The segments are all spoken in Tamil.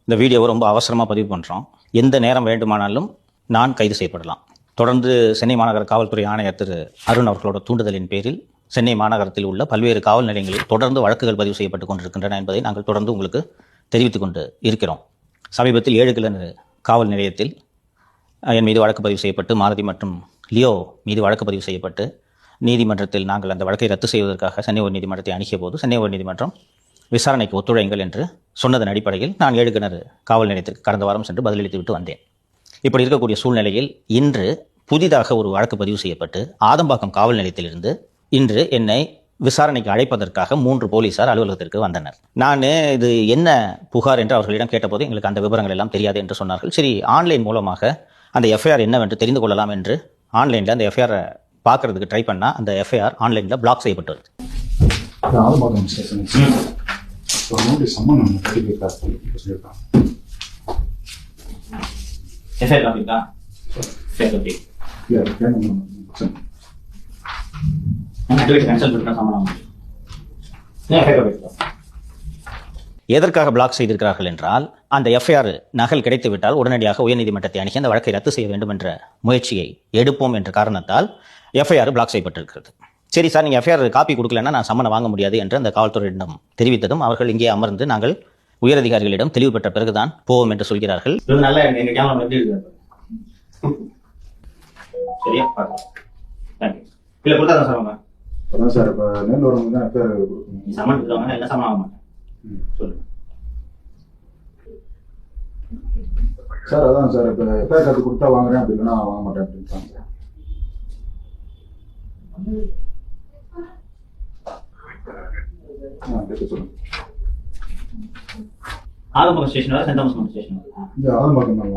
இந்த வீடியோவை ரொம்ப அவசரமாக பதிவு பண்ணுறோம். எந்த நேரம் வேண்டுமானாலும் நான் கைது செய்யப்படலாம். தொடர்ந்து சென்னை மாநகர காவல்துறை ஆணையர் திரு அருண் அவர்களோட தூண்டுதலின் பேரில் சென்னை மாநகரத்தில் உள்ள பல்வேறு காவல் நிலையங்களில் தொடர்ந்து வழக்குகள் பதிவு செய்யப்பட்டு கொண்டிருக்கின்றன என்பதை நாங்கள் தொடர்ந்து உங்களுக்கு தெரிவித்துக் கொண்டு இருக்கிறோம். சமீபத்தில் 7 கிணறு காவல் நிலையத்தில் என் மீது வழக்கு பதிவு செய்யப்பட்டு மாலதி மற்றும் லியோ மீது வழக்கு பதிவு செய்யப்பட்டு நீதிமன்றத்தில் நாங்கள் அந்த வழக்கை ரத்து செய்வதற்காக சென்னை உயர்நீதிமன்றத்தை அணுகிய போது சென்னை உயர்நீதிமன்றம் விசாரணைக்கு ஒத்துழைங்கள் என்று சொன்னதன் அடிப்படையில் நான் 7 கிணறு காவல் நிலையத்திற்கு கடந்த வாரம் சென்று பதிலளித்து விட்டு வந்தேன். இப்படி இருக்கக்கூடிய சூழ்நிலையில் இன்று புதிதாக ஒரு வழக்கு பதிவு செய்யப்பட்டு ஆதம்பாக்கம் காவல் நிலையத்திலிருந்து இன்று என்னை விசாரணைக்கு அழைப்பதற்காக 3 போலீசார் அலுவலகத்திற்கு வந்தனர். நான் இது என்ன புகார் என்று அவர்களிடம் கேட்டபோது எங்களுக்கு அந்த விவரங்கள் எல்லாம் தெரியாது என்று சொன்னார்கள். சரி, ஆன்லைன் மூலமாக அந்த எஃப்ஐஆர் என்னவென்று தெரிந்து கொள்ளலாம் என்று ஆன்லைனில் அந்த எஃப்ஐஆரை பார்க்கறதுக்கு ட்ரை பண்ணால் அந்த எஃப்ஐஆர் ஆன்லைனில் பிளாக் செய்யப்பட்டது. எதற்காக பிளாக் செய்திருக்கிறார்கள் என்றால், அந்த எஃப்ஐஆர் நகல் கிடைத்துவிட்டால் உடனடியாக உயர்நீதிமன்றத்தை அணுகி அந்த வழக்கை ரத்து செய்ய வேண்டும் என்ற முயற்சியை எடுப்போம் என்ற காரணத்தால் எஃப்ஐஆர் பிளாக் செய்யப்பட்டிருக்கிறது. சரி சார், நீங்கள் எஃப்ஐஆர் காப்பி கொடுக்கலன்னா நான் சம்மனை வாங்க முடியாது என்று அந்த காவல்துறையிடம் தெரிவித்ததும் அவர்கள் இங்கே அமர்ந்து நாங்கள் உயரதிகாரிகளிடம் தெளிவு பெற்ற பிறகுதான் போவோம் என்று சொல்கிறார்கள். சார் இப்போ நேரில் வரவங்க தான் எஃப்ஐஆர் கொடுக்கணும். சம்மன் கொடுத்தவங்க என்ன சம்மன் ஆக மாட்டேன் சொல்லுங்க சார். அதான் சார், இப்போ எஃப்ஐஆர் காப்பி கொடுத்தா வாங்குறேன், அப்படி இல்லைன்னா வாங்க மாட்டேன் அப்படின்ட்டாங்க சார். கேட்டு சொல்லுங்க. ஆதம்பாக்கம் ஸ்டேஷன் வர சென்ட் தாமஸ் ஸ்டேஷன் இந்த ஆதம்பாக்கம் தான்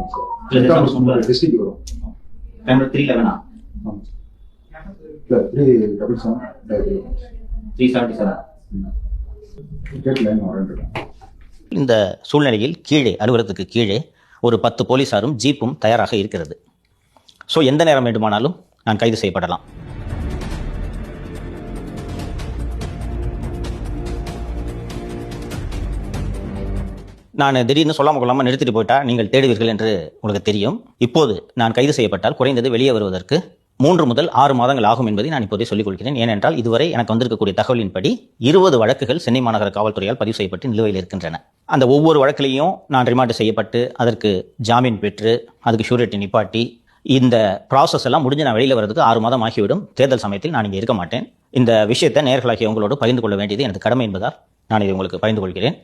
சார். டிஸ்ட்ரிக்ட் வரும். 311 ஆமாம் சார். 377 கேட்கல வரேன். இந்த சூழ்நிலையில் கீழே அலுவலகத்துக்கு கீழே ஒரு 10 போலீசாரும் ஜீப்பும் தயாராக இருக்கிறது. ஸோ எந்த நேரம் வேண்டுமானாலும் நான் கைது செய்யப்படலாம். நான் திடீர்னு சொல்லாமல் கொள்ளாமல் நிறுத்திட்டு போயிட்டா நீங்கள் தேடுவீர்கள் என்று உங்களுக்கு தெரியும். இப்போது நான் கைது செய்யப்பட்டால் குறைந்தது வெளியே வருவதற்கு 3 முதல் 6 மாதங்கள் ஆகும் என்பதை நான் இப்போதே சொல்லிக் கொள்கிறேன். ஏனென்றால் இதுவரை எனக்கு வந்திருக்கக்கூடிய தகவலின்படி 20 வழக்குகள் சென்னை மாநகர காவல்துறையால் பதிவு செய்யப்பட்டு நிலுவையில் இருக்கின்றன. அந்த ஒவ்வொரு வழக்கிலையும் நான் ரிமாண்ட் செய்யப்பட்டு அதற்கு ஜாமீன் பெற்று அதுக்கு ஷூரிட்டி நிப்பாட்டி இந்த ப்ராசஸ் எல்லாம் முடிஞ்சு நான் வெளியில் வரதுக்கு 6 மாதம் ஆகிவிடும். தேர்தல் சமயத்தில் நான் இங்கே இருக்க மாட்டேன். இந்த விஷயத்தை நேயர்களாகிய உங்களோடு பகிர்ந்து கொள்ள வேண்டியது எனது கடமை என்பதால் நான் இதை உங்களுக்கு பகிர்ந்து கொள்கிறேன்.